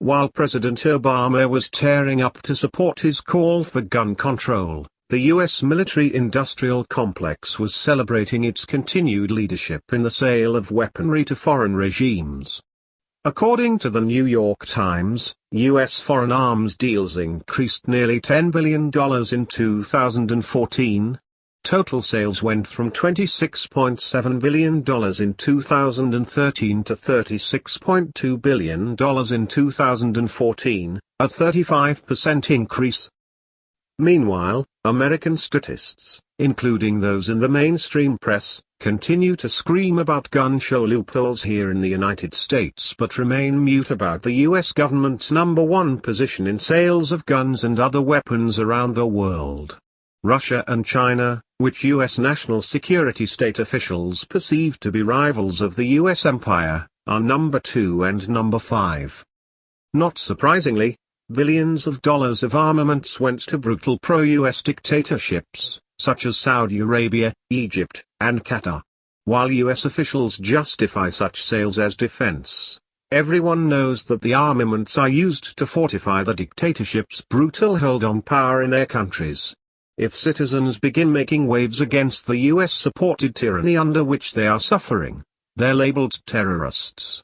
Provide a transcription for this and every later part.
While President Obama was tearing up to support his call for gun control, the U.S. military-industrial complex was celebrating its continued leadership in the sale of weaponry to foreign regimes. According to the New York Times, U.S. foreign arms deals increased nearly $10 billion in 2014. Total sales went from $26.7 billion in 2013 to $36.2 billion in 2014, a 35% increase. Meanwhile, American statists, including those in the mainstream press, continue to scream about gun show loopholes here in the United States but remain mute about the U.S. government's #1 position in sales of guns and other weapons around the world. Russia and China, which U.S. national security state officials perceive to be rivals of the U.S. empire, are #2 and #5. Not surprisingly, billions of dollars of armaments went to brutal pro-U.S. dictatorships, such as Saudi Arabia, Egypt, and Qatar. While U.S. officials justify such sales as defense, everyone knows that the armaments are used to fortify the dictatorships' brutal hold on power in their countries. If citizens begin making waves against the US-supported tyranny under which they are suffering, they're labeled terrorists.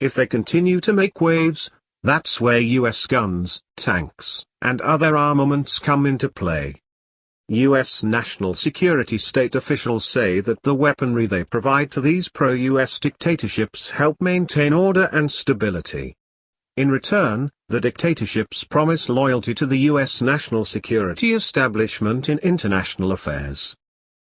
If they continue to make waves, that's where US guns, tanks, and other armaments come into play. US national security state officials say that the weaponry they provide to these pro-US dictatorships help maintain order and stability. In return, the dictatorships promise loyalty to the U.S. national security establishment in international affairs.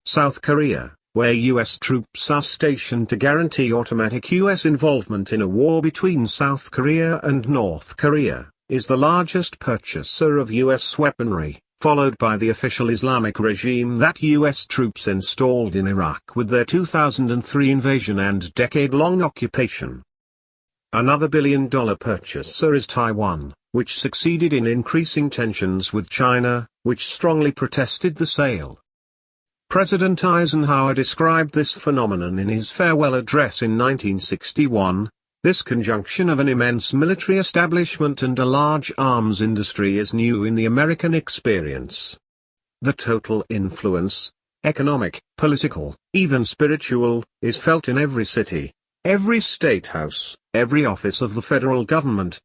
South Korea, where U.S. troops are stationed to guarantee automatic U.S. involvement in a war between South Korea and North Korea, is the largest purchaser of U.S. weaponry, followed by the official Islamic regime that U.S. troops installed in Iraq with their 2003 invasion and decade-long occupation. Another billion-dollar purchaser is Taiwan, which succeeded in increasing tensions with China, which strongly protested the sale. President Eisenhower described this phenomenon in his farewell address in 1961. This conjunction of an immense military establishment and a large arms industry is new in the American experience. The total influence, economic, political, even spiritual, is felt in every city, every state house, every office of the federal government.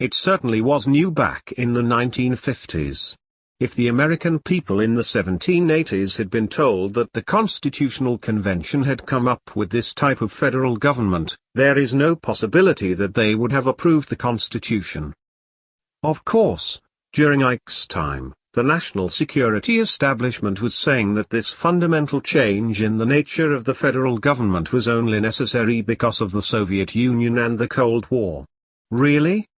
It certainly was new back in the 1950s. If the American people in the 1780s had been told that the Constitutional Convention had come up with this type of federal government, there is no possibility that they would have approved the Constitution. Of course, during Ike's time, the national security establishment was saying that this fundamental change in the nature of the federal government was only necessary because of the Soviet Union and the Cold War. Really?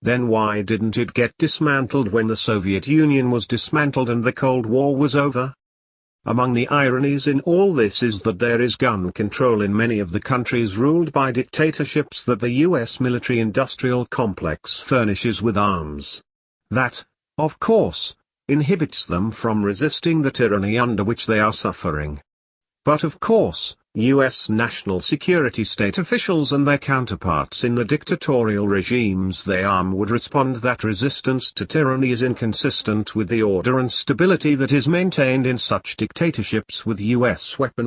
Then why didn't it get dismantled when the Soviet Union was dismantled and the Cold War was over? Among the ironies in all this is that there is gun control in many of the countries ruled by dictatorships that the U.S. military-industrial complex furnishes with arms. That, of course, inhibits them from resisting the tyranny under which they are suffering. But of course, U.S. national security state officials and their counterparts in the dictatorial regimes they arm would respond that resistance to tyranny is inconsistent with the order and stability that is maintained in such dictatorships with U.S. weapons.